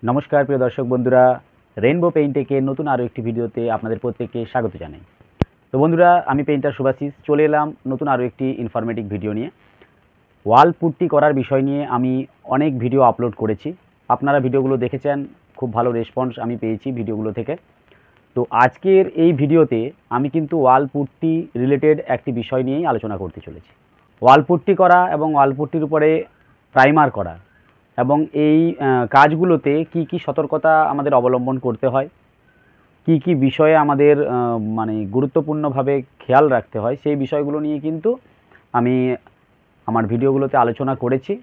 नमस्कार प्रिय दर्शक बंधुरा रेनबो पेइंटेके नतून आरो एकटी भिडियोते आपनादेर प्रत्येकके स्वागत जानाई। तो बंधुरा आमी पेइंटार सुभाशिष चले एलाम नतून आरो एकटी इनफरमेटिव भिडियो निये। वाल पुट्टी करार विषय निये आमी अनेक भिडियो आपलोड करेछि, आपनारा भिडियोगुलो देखेछेन, खूब भालो रेसपन्स आमी पेयेछि भिडियोगुलो थेके। तो आजकेर एई भिडियोते आमी किन्तु वाल पुट्टी रिलेटेड एकटी विषय नियेई आलोचना करते चलेछि। वाल पुट्टी करा एबं वाल पुट्टिर उपरे प्राइमार करा এবং এই কাজগুলোতে কি কি সতর্কতা আমাদের অবলম্বন করতে হয়, কি কি বিষয়ে আমাদের মানে গুরুত্বপূর্ণভাবে খেয়াল রাখতে হয়, সেই বিষয়গুলো নিয়ে কিন্তু আমি আমার ভিডিওগুলোতে আলোচনা করেছি।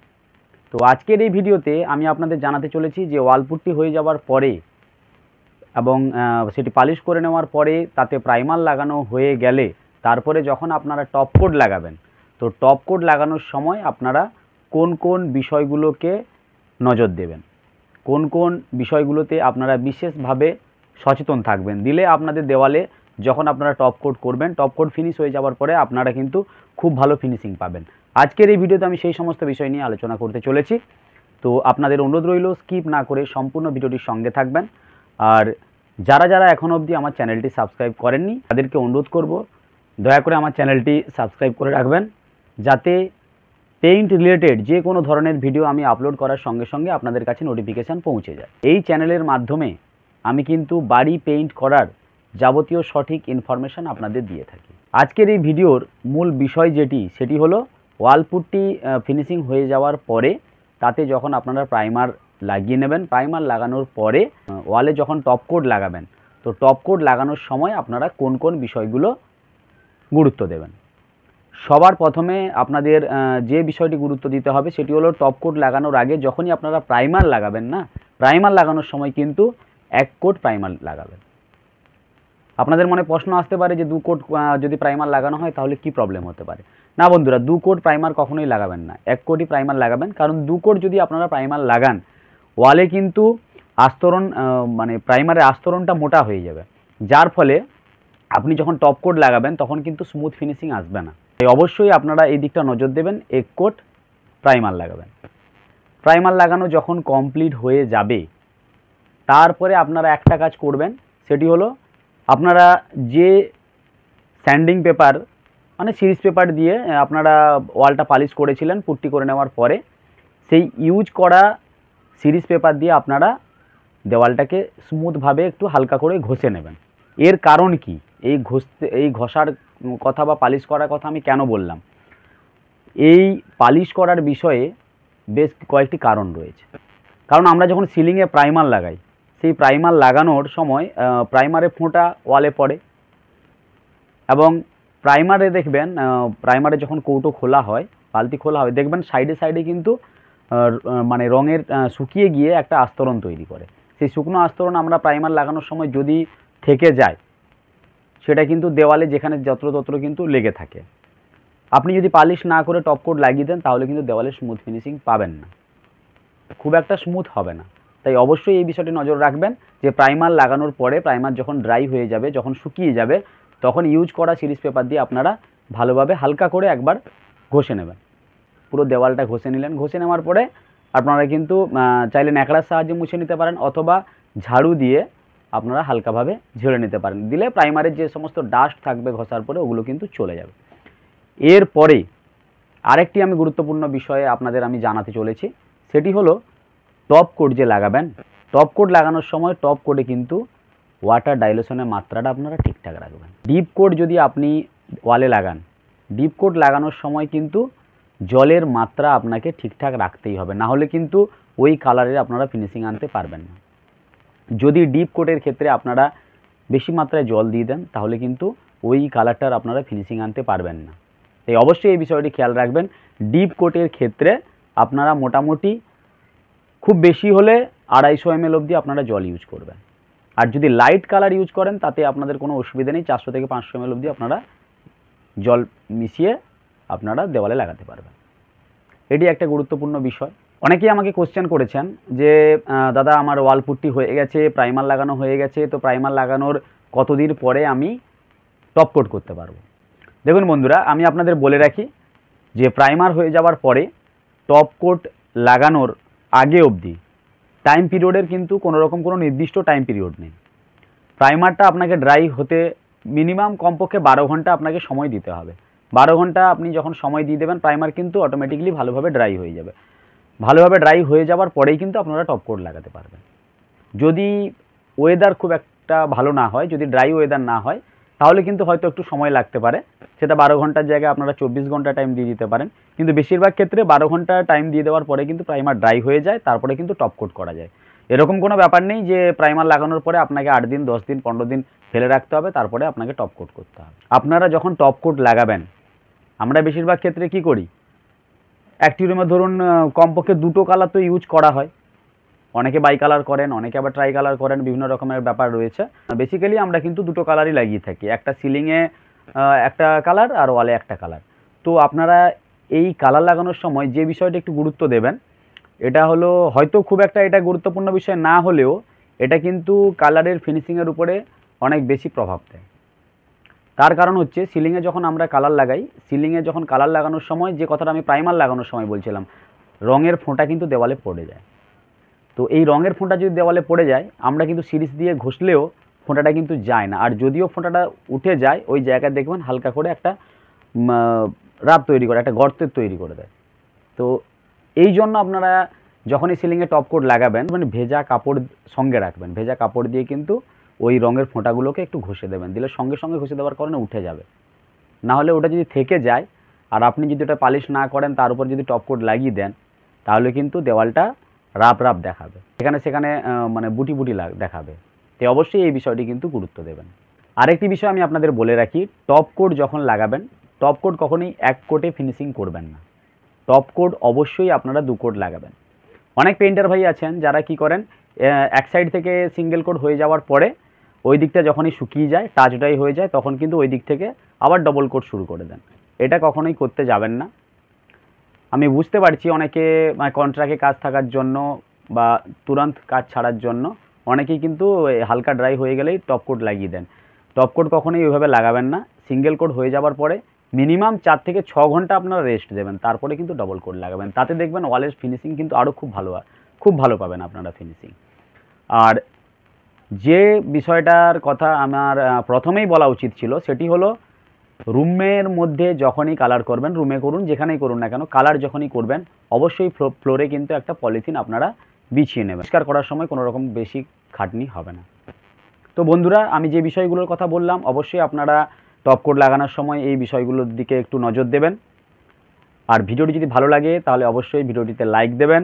তো আজকের এই ভিডিওতে আমি আপনাদের জানাতে চলেছি যে ওয়াল পুট্টি হয়ে যাওয়ার পরে এবং সেটি পালিশ করে নেওয়ার পরে তাতে প্রাইমার লাগানো হয়ে গেলে তারপরে যখন আপনারা টপ কোট লাগাবেন, তো টপ কোট লাগানোর সময় আপনারা কোন কোন বিষয়গুলোকে নজর দেবেন, কোন কোন বিষয়গুলোতে আপনারা বিশেষভাবে সচেতন থাকবেন, দিলে আপনাদের দেওয়ালে যখন আপনারা টপ কোট করবেন, টপ কোট ফিনিশ হয়ে যাওয়ার পরে আপনারা কিন্তু খুব ভালো ফিনিশিং পাবেন। আজকের এই ভিডিওতে আমি সেই সমস্ত বিষয় নিয়ে আলোচনা করতে চলেছি। তো আপনাদের অনুরোধ রইল স্কিপ না করে সম্পূর্ণ ভিডিওটির সঙ্গে থাকবেন। আর যারা যারা এখন অবধি আমার চ্যানেলটি সাবস্ক্রাইব করেননি তাদেরকে অনুরোধ করব দয়া করে আমার চ্যানেলটি সাবস্ক্রাইব করে রাখবেন, যাতে পেইন্ট রিলেটেড যে কোনো ধরনের ভিডিও আমি আপলোড করার সঙ্গে সঙ্গে আপনাদের কাছে নোটিফিকেশান পৌঁছে যায়। এই চ্যানেলের মাধ্যমে আমি কিন্তু বাড়ি পেইন্ট করার যাবতীয় সঠিক ইনফরমেশান আপনাদের দিয়ে থাকি। আজকের এই ভিডিওর মূল বিষয় যেটি, সেটি হলো ওয়াল পুট্টি ফিনিশিং হয়ে যাওয়ার পরে তাতে যখন আপনারা প্রাইমার লাগিয়ে নেবেন, প্রাইমার লাগানোর পরে ওয়ালে যখন টপ কোট লাগাবেন, তো টপ কোট লাগানোর সময় আপনারা কোন কোন বিষয়গুলো গুরুত্ব দেবেন। সবার প্রথমে আপনাদের যে বিষয়টি গুরুত্ব দিতে হবে সেটি হলো টপ কোট লাগানোর আগে যখনই আপনারা প্রাইমার লাগাবেন না, প্রাইমার লাগানোর সময় কিন্তু এক কোট প্রাইমার লাগাবেন। আপনাদের মনে প্রশ্ন আসতে পারে যে 2 কোট যদি প্রাইমার লাগানো হয় তাহলে কি প্রবলেম হতে পারে। না বন্ধুরা, 2 কোট প্রাইমার কখনোই লাগাবেন না, 1 কোটই প্রাইমার লাগাবেন। কারণ 2 কোট যদি আপনারা প্রাইমার লাগান, ওয়ালে কিন্তু আস্তরণ মানে প্রাইমারের আস্তরণটা মোটা হয়ে যাবে, যার ফলে আপনি যখন টপ কোট লাগাবেন তখন কিন্তু স্মুথ ফিনিশিং আসবে না। তাই অবশ্যই আপনারা এই দিকটা নজর দেবেন, 1 কোট প্রাইমার লাগাবেন। প্রাইমার লাগানো যখন কমপ্লিট হয়ে যাবে তারপরে আপনারা একটা কাজ করবেন, সেটি হলো আপনারা যে স্যান্ডিং পেপার মানে সিরিজ পেপার দিয়ে আপনারা ওয়ালটা পালিশ করেছিলেন পুট্টি করে নেওয়ার পরে, সেই ইউজ করা সিরিজ পেপার দিয়ে আপনারা দেওয়ালটাকে স্মুথভাবে একটু হালকা করে ঘষে নেবেন। এর কারণ কি, এই ঘষার কথা বা পালিশ করার কথা আমি কেন বললাম, এই পালিশ করার বিষয়ে বেশ কয়েকটি কারণ রয়েছে। কারণ আমরা যখন সিলিংয়ে প্রাইমার লাগাই, সেই প্রাইমার লাগানোর সময় প্রাইমারে ফোঁটা ওয়ালে পড়ে এবং প্রাইমারে দেখবেন প্রাইমারে যখন কৌটো খোলা হয়, বালতি খোলা হয়, দেখবেন সাইডে সাইডে কিন্তু মানে রঙের শুকিয়ে গিয়ে একটা আস্তরণ তৈরি করে। সেই শুকনো আস্তরণ আমরা প্রাইমার লাগানোর সময় যদি থেকে যায়, সেটা কিন্তু দেওয়ালে যেখানে যত্র কিন্তু লেগে থাকে। আপনি যদি পালিশ না করে টপ কোট লাগিয়ে দেন তাহলে কিন্তু দেওয়ালে স্মুথ ফিনিশিং পাবেন না, খুব একটা স্মুথ হবে না। তাই অবশ্যই এই বিষয়টি নজর রাখবেন যে প্রাইমার লাগানোর পরে প্রাইমার যখন ড্রাই হয়ে যাবে, যখন শুকিয়ে যাবে, তখন ইউজ করা সিরিজ পেপার দিয়ে আপনারা ভালোভাবে হালকা করে একবার ঘষে নেবেন। পুরো দেওয়ালটা ঘষে নিলেন, ঘষে নেওয়ার পরে আপনারা কিন্তু চাইলে ন্যাকড়ার সাহায্যে মুছে নিতে পারেন অথবা ঝাড়ু দিয়ে আপনারা হালকাভাবে ঝেড়ে নিতে পারেন। দিলে প্রাইমারের যে সমস্ত ডাস্ট থাকবে ঘষার পরে ওগুলো কিন্তু চলে যাবে। এরপরে আরেকটি আমি গুরুত্বপূর্ণ বিষয়ে আপনাদের আমি জানাতে চলেছি, সেটি হলো টপ কোট যে লাগাবেন, টপ কোট লাগানোর সময় টপ কোটে কিন্তু ওয়াটার ডাইলুশনের মাত্রাটা আপনারা ঠিকঠাক রাখবেন। ডিপ কোট যদি আপনি ওয়ালে লাগান, ডিপ কোট লাগানোর সময় কিন্তু জলের মাত্রা আপনাকে ঠিকঠাক রাখতেই হবে, না হলে কিন্তু ওই কালারের আপনারা ফিনিশিং আনতে পারবেন না। যদি ডিপ কোটের ক্ষেত্রে আপনারা বেশি মাত্রায় জল দিয়ে দেন তাহলে কিন্তু ওই কালারটার আপনারা ফিনিশিং আনতে পারবেন না। তাই অবশ্যই এই বিষয়টি খেয়াল রাখবেন। ডিপ কোটের ক্ষেত্রে আপনারা মোটামুটি খুব বেশি হলে 250 ml অবধি আপনারা জল ইউজ করবেন। আর যদি লাইট কালার ইউজ করেন তাতে আপনাদের কোনো অসুবিধা নেই, 400 থেকে 500 ml অবধি আপনারা জল মিশিয়ে আপনারা দেওয়ালে লাগাতে পারবেন। এটি একটা গুরুত্বপূর্ণ বিষয়। অনেকেই আমাকে কোশ্চেন করেছেন যে দাদা আমার ওয়াল পুট্টি হয়ে গেছে, প্রাইমার লাগানো হয়ে গেছে, তো প্রাইমার লাগানোর কতদিন পরে আমি টপ কোট করতে পারবো। দেখুন বন্ধুরা, আমি আপনাদের বলে রাখি যে প্রাইমার হয়ে যাওয়ার পরে টপ কোট লাগানোর আগে অবধি টাইম পিরিয়ডের কিন্তু কোনো রকম কোনো নির্দিষ্ট টাইম পিরিয়ড নেই। প্রাইমারটা আপনাকে ড্রাই হতে মিনিমাম কমপক্ষে 12 ঘন্টা আপনাকে সময় দিতে হবে। 12 ঘন্টা আপনি যখন সময় দিয়ে দেবেন প্রাইমার কিন্তু অটোমেটিকলি ভালোভাবে ড্রাই হয়ে যাবে। ভালোভাবে ড্রাই হয়ে যাওয়ার পরেই কিন্তু আপনারা টপ কোট লাগাতে পারবেন। যদি ওয়েদার খুব একটা ভালো না হয়, যদি ড্রাই ওয়েদার না হয়, তাহলে কিন্তু হয়তো একটু সময় লাগতে পারে। সেটা 12 ঘন্টার জায়গায় আপনারা 24 ঘন্টা টাইম দিয়ে দিতে পারেন। কিন্তু বেশিরভাগ ক্ষেত্রে 12 ঘন্টা টাইম দিয়ে দেওয়ার পরে কিন্তু প্রাইমার ড্রাই হয়ে যায়, তারপরে কিন্তু টপ কোট করা যায়। এরকম কোনো ব্যাপার নেই যে প্রাইমার লাগানোর পরে আপনাকে 8 দিন, 10 দিন, 15 দিন ফেলে রাখতে হবে, তারপরে আপনাকে টপ কোট করতে হবে। আপনারা যখন টপ কোট লাগাবেন, আমরা বেশিরভাগ ক্ষেত্রে কি করি, একটি রুমে ধরুন কমপক্ষে 2টো কালার তো ইউজ করা হয়। অনেকে বাই কালার করেন, অনেকে আবার ট্রাই কালার করেন, বিভিন্ন রকমের ব্যাপার রয়েছে। বেসিক্যালি আমরা কিন্তু 2টো কালারই লাগিয়ে থাকি, একটা সিলিংয়ে একটা কালার আর ওয়ালে একটা কালার। তো আপনারা এই কালার লাগানোর সময় যে বিষয়টা একটু গুরুত্ব দেবেন, এটা হলো হয়তো খুব একটা এটা গুরুত্বপূর্ণ বিষয় না হলেও এটা কিন্তু কালারের ফিনিশিংয়ের উপরে অনেক বেশি প্রভাব দেয়। তার কারণ হচ্ছে সিলিংয়ে যখন আমরা কালার লাগাই, সিলিংয়ে যখন কালার লাগানোর সময় যে কথাটা আমি প্রাইমার লাগানোর সময় বলছিলাম, রঙের ফোঁটা কিন্তু দেওয়ালে পড়ে যায়। তো এই রঙের ফোঁটা যদি দেওয়ালে পড়ে যায়, আমরা কিন্তু সিরিজ দিয়ে ঘষলেও ফোঁটাটা কিন্তু যায় না। আর যদিও ফোঁটাটা উঠে যায়, ওই জায়গায় দেখবেন হালকা করে একটা রাত তৈরি করে, একটা গর্তের তৈরি করে দেয়। তো এই জন্য আপনারা যখনই সিলিংয়ে টপ কোট লাগাবেন, মানে ভেজা কাপড় সঙ্গে রাখবেন। ভেজা কাপড় দিয়ে কিন্তু ওই রঙের ফোঁটাগুলোকে একটু ঘষে দেবেন, দিলে সঙ্গে সঙ্গে ঘষে দেওয়ার কারণে উঠে যাবে। না হলে ওটা যদি থেকে যায় আর আপনি যদি ওটা পালিশ না করেন, তার উপর যদি টপ কোট লাগিয়ে দেন, তাহলে কিন্তু দেওয়ালটা রাপ রাপ দেখাবে, সেখানে সেখানে মানে বুটি বুটি দেখাবে। তো অবশ্যই এই বিষয়টি কিন্তু গুরুত্ব দেবেন। আরেকটি বিষয় আমি আপনাদের বলে রাখি, টপ কোট যখন লাগাবেন, টপ কোট কখনোই এক কোটে ফিনিশিং করবেন না। টপ কোট অবশ্যই আপনারা 2 কোট লাগাবেন। অনেক পেইন্টার ভাই আছেন যারা কি করেন, এক সাইড থেকে সিঙ্গেল কোট হয়ে যাওয়ার পরে ওই দিকটা যখনই শুকিয়ে যায়, টাচ ডাই হয়ে যায়, তখন কিন্তু ওই দিক থেকে আবার ডবল কোট শুরু করে দেন। এটা কখনোই করতে যাবেন না। আমি বুঝতে পারছি অনেকে মানে কন্ট্রাক্টে কাজ থাকার জন্য বা তুরন্ত কাজ ছাড়ার জন্য অনেকেই কিন্তু হালকা ড্রাই হয়ে গেলেই টপ কোট লাগিয়ে দেন। টপ কোট কখনোই ওইভাবে লাগাবেন না। সিঙ্গেল কোট হয়ে যাওয়ার পরে মিনিমাম 4 থেকে 6 ঘন্টা আপনারা রেস্ট দেবেন, তারপরে কিন্তু ডবল কোট লাগাবেন। তাতে দেখবেন ওয়ালের ফিনিশিং কিন্তু আরও খুব ভালো পাবেন আপনারা ফিনিশিং। আর যে বিষয়টার কথা আমার প্রথমেই বলা উচিত ছিল, সেটি হলো রুমের মধ্যে যখনই কালার করবেন, রুমে করুন যেখানেই করুন না কেন, কালার যখনই করবেন অবশ্যই ফ্লোরে কিন্তু একটা পলিথিন আপনারা বিছিয়ে নেবেন। পরিষ্কার করার সময় কোনো রকম বেশি খাটনি হবে না। তো বন্ধুরা, আমি যে বিষয়গুলোর কথা বললাম, অবশ্যই আপনারা টপ কোট লাগানোর সময় এই বিষয়গুলোর দিকে একটু নজর দেবেন। আর ভিডিওটি যদি ভালো লাগে তাহলে অবশ্যই ভিডিওটিতে লাইক দেবেন।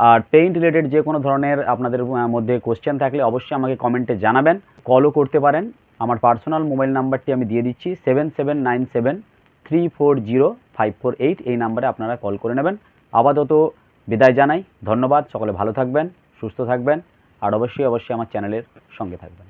আর পেইন্ট রিলেটেড যে কোনো ধরনের আপনাদের মধ্যে কোশ্চেন থাকলে অবশ্যই আমাকে কমেন্টে জানাবেন। কলও করতে পারেন। আমার পার্সোনাল মোবাইল নাম্বারটি আমি দিয়ে দিচ্ছি, 7797340548। এই নাম্বারে আপনারা কল করে নেবেন। আপাতত বিদায় জানাই, ধন্যবাদ। সকলে ভালো থাকবেন, সুস্থ থাকবেন, আর অবশ্যই আমার চ্যানেলের সঙ্গে থাকবেন।